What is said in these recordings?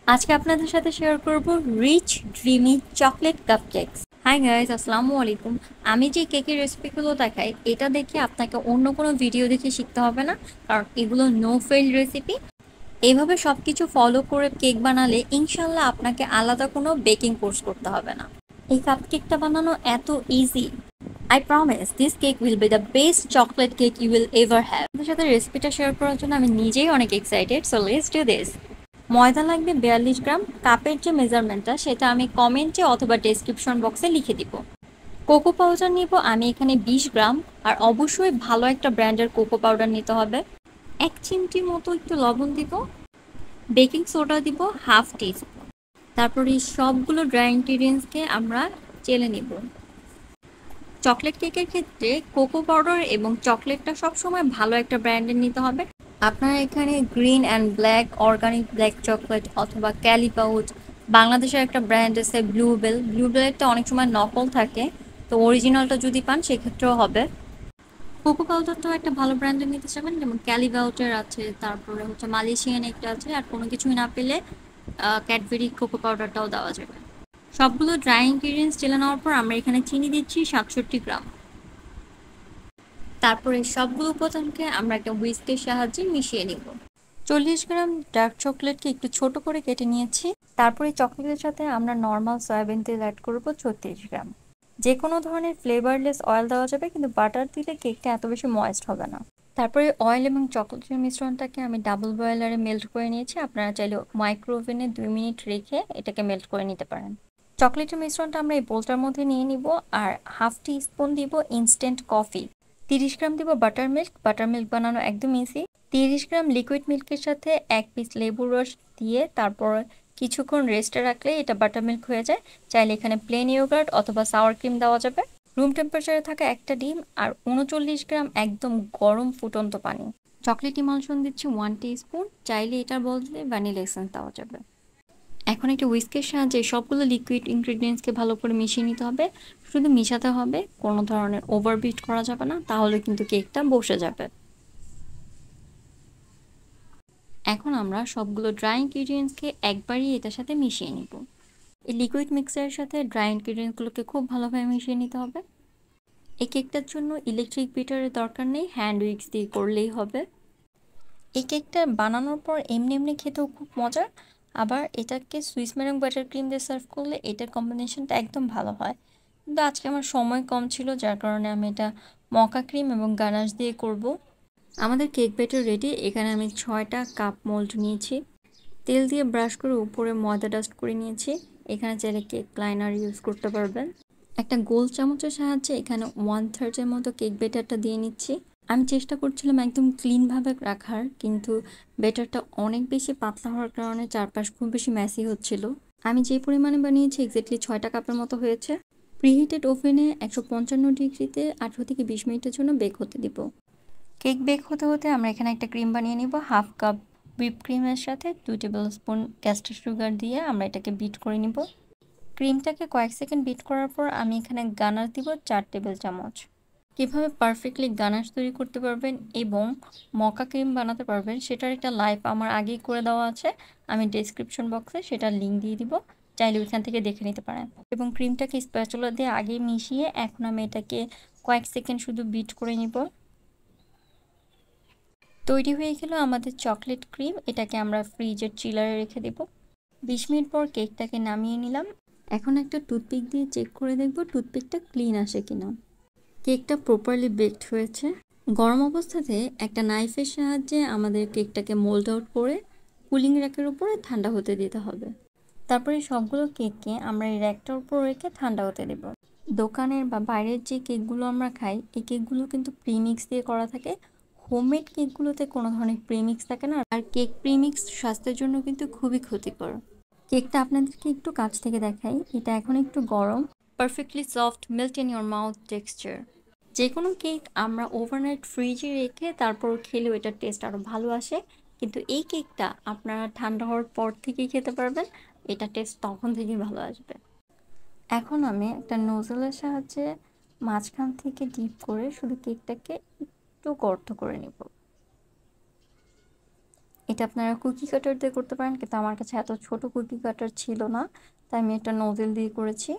আজকে আপনাদের সাথে শেয়ার করব rich dreamy chocolate cupcakes. Hi guys, আসসালামু আলাইকুম। আমি যে কেকের রেসিপিগুলো দেখাই এটা দেখে আপনাকে অন্য কোনো ভিডিও দেখে শিখতে হবে না, কারণ এগুলো নো ফেল রেসিপি। এইভাবে সবকিছু ফলো করে কেক বানালে ইনশাল্লাহ আপনাকে আলাদা কোনো বেকিং কোর্স করতে হবে না। এই কাপকেকটা বানানো এত easy. I promise this cake will be the best chocolate cake you will ever have. আপনাদের সাথে রেসিপিটা শেয়ার করার জন্য আমি নিজেই অনেক excited, so let's do this. ময়দা লাগবে 42 গ্রাম। কাপের যে মেজারমেন্টটা সেটা আমি কমেন্টে অথবা ডেসক্রিপশন বক্সে লিখে দিব। কোকো পাউডার নিব আমি এখানে 20 গ্রাম। আর অবশ্যই ভালো একটা ব্র্যান্ডের কোকো পাউডার নিতে হবে। 1 চিমটি মতো একটু লবণ দিব। বেকিং সোডা দিব হাফ টিস্পুন। তারপর এই সবগুলো ড্রাই ইনগ্রিডিয়েন্টসকে আমরা চেলে নিব। চকলেট কেকের ক্ষেত্রে কোকো পাউডার এবং চকলেটটা সবসময় ভালো একটা ব্র্যান্ডের নিতে হবে। আপনারা এখানে green and black, organic black chocolate অথবা ক্যালিপাউট, বাংলাদেশের একটা ব্র্যান্ড আছে ব্লুবেলটা অনেক সময় নকল থাকে, তো অরিজিনালটা যদি পান সেক্ষেত্রেও হবে। কোকো পাউডারটাও একটা ভালো ব্র্যান্ডের নিতে চাবেন, যেমন ক্যালিবাউটের আছে, তারপরে হচ্ছে মালয়েশিয়ান একটা আছে, আর কোনো কিছুই না পেলে ক্যাডবেরি কোকো পাউডারটাও দেওয়া যাবে। সবগুলো ড্রাই ইনগ্রিডিয়েন্টস চেলে নেওয়ার পর আমরা এখানে চিনি দিচ্ছি 67 গ্রাম। তারপরে সবগুলো উপাদানকে আমরা একটা হুইস্কের সাহায্যে মিশিয়ে নিব। 40 গ্রাম ডার্ক চকলেটকে একটু ছোট করে কেটে নিয়েছি। তারপরে চকলেটের সাথে আমরা নর্মাল সয়াবিন তেল অ্যাড করব 36 গ্রাম। যে কোনো ধরনের ফ্লেভারলেস অয়েল দেওয়া যাবে, কিন্তু বাটার দিলে কেকটা এত বেশি ময়েস্ট হবে না। তারপরে অয়েল এবং চকলেটের মিশ্রণটাকে আমি ডাবল বয়েলারে মেল্ট করে নিয়েছি। আপনারা চাইলে মাইক্রো ওভেনে 2 মিনিট রেখে এটাকে মেল্ট করে নিতে পারেন। চকলেটের মিশ্রণটা আমরা এই বোলটার মধ্যে নিয়ে নিব। আর হাফ টি স্পুন দিব ইনস্ট্যান্ট কফি। 30 গ্রাম দিব বাটার মিল্ক বানানো একদম ইজি। 30 গ্রাম লিকুইড মিল্কের সাথে 1 পিস লেবুর রস দিয়ে তারপর কিছুক্ষণ রেস্টে রাখলে এটা বাটার মিল্ক হয়ে যায়। চাইলে এখানে প্লেন ইয়োগার্ট অথবা সাওয়ার ক্রিম দেওয়া যাবে। রুম টেম্পারেচারে থাকা একটা ডিম আর 39 গ্রাম একদম গরম ফুটন্ত পানি। চকলেট ইমালশন দিচ্ছি 1 টিস্পুন। চাইলে এটার বদলে ভ্যানিলা এসেন্স দেওয়া যাবে। এখন একটা হুইস্কের সাহায্যে সবগুলো লিকুইড ইনগ্রিডিয়েন্টসকে ভালো করে মিশিয়ে নিতে হবে। শুধু মিশাতে হবে, কোনো ধরনের ওভারবিট করা যাবে না, তাহলে কিন্তু কেকটা বসে যাবে। এখন আমরা সবগুলো ড্রাই ইনগ্রিডিয়েন্টসকে একবারই এটার সাথে মিশিয়ে নিব। এই লিকুইড মিক্সারের সাথে ড্রাই ইনগ্রিডিয়েন্টসগুলোকে খুব ভালোভাবে মিশিয়ে নিতে হবে। এই কেকটার জন্য ইলেকট্রিক বিটারের দরকার নেই, হ্যান্ড উইক্স দিয়ে করলেই হবে। এই কেকটা বানানোর পর এমনি এমনি খেতেও খুব মজার। আবার এটাকে সুইস মেরং বাটার ক্রিম দিয়ে সার্ভ করলে এটার কম্বিনেশনটা একদম ভালো হয়। কিন্তু আজকে আমার সময় কম ছিল, যার কারণে আমি এটা মকা ক্রিম এবং গানাশ দিয়ে করব। আমাদের কেক ব্যাটার রেডি। এখানে আমি 6টা কাপ মোল্ড নিয়েছি। তেল দিয়ে ব্রাশ করে উপরে ময়দা ডাস্ট করে নিয়েছি। এখানে চাইলে কেক লাইনার ইউজ করতে পারবেন। একটা গোল চামচের সাহায্যে এখানে 1/3 মতো কেক ব্যাটারটা দিয়ে নিচ্ছি। আমি চেষ্টা করছিলাম একদম ক্লিনভাবে রাখার, কিন্তু ব্যাটারটা অনেক বেশি পাতলা হওয়ার কারণে চারপাশ খুব বেশি ম্যাসি হচ্ছিল। আমি যে পরিমাণে বানিয়েছি এক্স্যাক্টলি 6টা কাপের মতো হয়েছে। প্রিহিটেড ওভেনে 155 ডিগ্রিতে 18 থেকে 20 মিনিটের জন্য বেক হতে দিব। কেক বেক হতে হতে আমরা এখানে একটা ক্রিম বানিয়ে নিব। হাফ কাপ হুইপ ক্রিমের সাথে 2 টেবিল স্পুন ক্যাস্টার সুগার দিয়ে আমরা এটাকে বিট করে নিব। ক্রিমটাকে কয়েক সেকেন্ড বিট করার পর আমি এখানে গানাশ দিব 4 টেবিল চামচ। কীভাবে পারফেক্টলি গানাশ তৈরি করতে পারবেন এবং মকা ক্রিম বানাতে পারবেন সেটার একটা লাইভ আমার আগেই করে দেওয়া আছে। আমি ডেসক্রিপশন বক্সে সেটার লিঙ্ক দিয়ে দিব, চাইলে ওইখান থেকে দেখে নিতে পারেন। এবং ক্রিমটাকে স্প্যাচুলা দিয়ে আগে মিশিয়ে এখন আমি এটাকে কয়েক সেকেন্ড শুধু বিট করে নিব। তৈরি হয়ে গেল আমাদের চকলেট ক্রিম। এটাকে আমরা ফ্রিজের চিলারে রেখে দেব। 20 মিনিট পর কেকটাকে নামিয়ে নিলাম। এখন একটা টুথপিক দিয়ে চেক করে দেখব টুথপিকটা ক্লিন আসে কিনা। কেকটা প্রপারলি বেকড হয়েছে। গরম অবস্থাতে একটা নাইফের সাহায্যে আমাদের কেকটাকে মোল্ড আউট করে কুলিং র্যাকের উপরে ঠান্ডা হতে দিতে হবে। তারপরে সবগুলো কেককে আমরা এই র্যাকটার উপর রেখে ঠান্ডা হতে দেব। দোকানের বা বাইরের যে কেকগুলো আমরা খাই এই কেকগুলো কিন্তু প্রিমিক্স দিয়ে করা থাকে। হোমমেড কেকগুলোতে কোনো ধরনের প্রিমিক্স থাকে না, আর কেক প্রিমিক্স স্বাস্থ্যের জন্য কিন্তু খুবই ক্ষতিকর। কেকটা আপনাদেরকে একটু কাছ থেকে দেখাই। এটা এখন একটু গরম। Perfectly soft, melt in your mouth texture. যে কোনো কেক আমরা ওভারনাইট ফ্রিজে রেখে তারপর খেলেও এটার টেস্ট আরও ভালো আসে, কিন্তু এই কেকটা আপনারা ঠান্ডা হওয়ার পর থেকেই খেতে পারবেন। এটা টেস্ট তখন থেকেই ভালো আসবে। এখন আমি একটা নোজলের সাহায্যে মাঝখান থেকে ডিপ করে শুধু কেকটাকে একটু গর্ত করে নিব। এটা আপনারা কুকি কাটার দিয়ে করতে পারেন, কিন্তু আমার কাছে এত ছোট কুকি কাটার ছিল না, তাই আমি একটা নোজেল দিয়ে করেছি।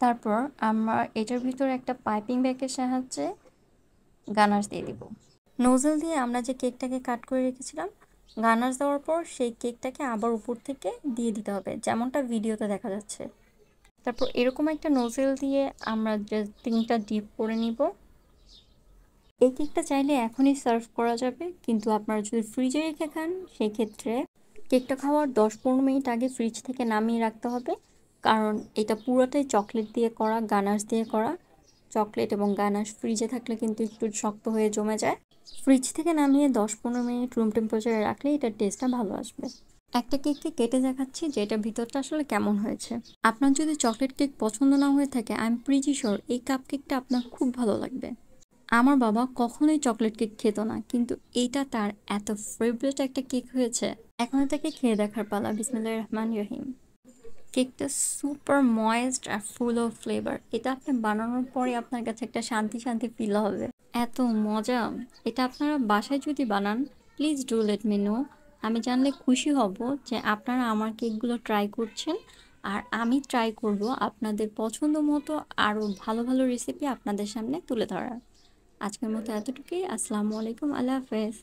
তারপর আমরা এটার ভিতরে একটা পাইপিং ব্যাগের সাহায্যে গানাশ দিয়ে দিব। নোজেল দিয়ে আমরা যে কেকটাকে কাট করে রেখেছিলাম, গানাশ দেওয়ার পর সেই কেকটাকে আবার উপর থেকে দিয়ে দিতে হবে, যেমনটা ভিডিওতে দেখা যাচ্ছে। তারপর এরকম একটা নোজেল দিয়ে আমরা যে 3টা ডিপ করে নিব। এই কেকটা চাইলে এখনই সার্ভ করা যাবে, কিন্তু আপনারা যদি ফ্রিজে রেখে খান সেক্ষেত্রে কেকটা খাওয়ার 10-15 মিনিট আগে ফ্রিজ থেকে নামিয়ে রাখতে হবে, কারণ এটা পুরোটাই চকলেট দিয়ে করা, গানাশ দিয়ে করা। চকলেট এবং গানাশ ফ্রিজে থাকলে কিন্তু একটু শক্ত হয়ে জমে যায়। ফ্রিজ থেকে নামিয়ে 10-15 মিনিট রুম টেম্পারেচারে রাখলে এটার টেস্টটা ভালো আসবে। একটা কেককে কেটে দেখাচ্ছি যে এটার ভিতরটা আসলে কেমন হয়েছে। আপনার যদি চকলেট কেক পছন্দ না হয়ে থাকে, আই এম প্রিটি শিওর এই কাপ কেকটা আপনার খুব ভালো লাগবে। আমার বাবা কখনোই চকলেট কেক খেত না, কিন্তু এইটা তার এত ফেভারিট একটা কেক হয়েছে। এখন এটাকে খেয়ে দেখার পালা। বিসমিল্লাহির রহমানির রহিম। কেকটা সুপার ময়েস্ট আর ফুল অফ ফ্লেভার। এটা আপনি বানানোর পরে আপনার কাছে একটা শান্তি শান্তি ফিল হবে, এত মজা। এটা আপনারা বাসায় যদি বানান, please do let me no. আমি জানলে খুশি হব যে আপনারা আমার কেকগুলো ট্রাই করছেন, আর আমি ট্রাই করব আপনাদের পছন্দ মতো আরও ভালো ভালো রেসিপি আপনাদের সামনে তুলে ধরার। আজকের মতো এতটুকুই। আসসালামু আলাইকুম, আল্লাহ হাফেজ।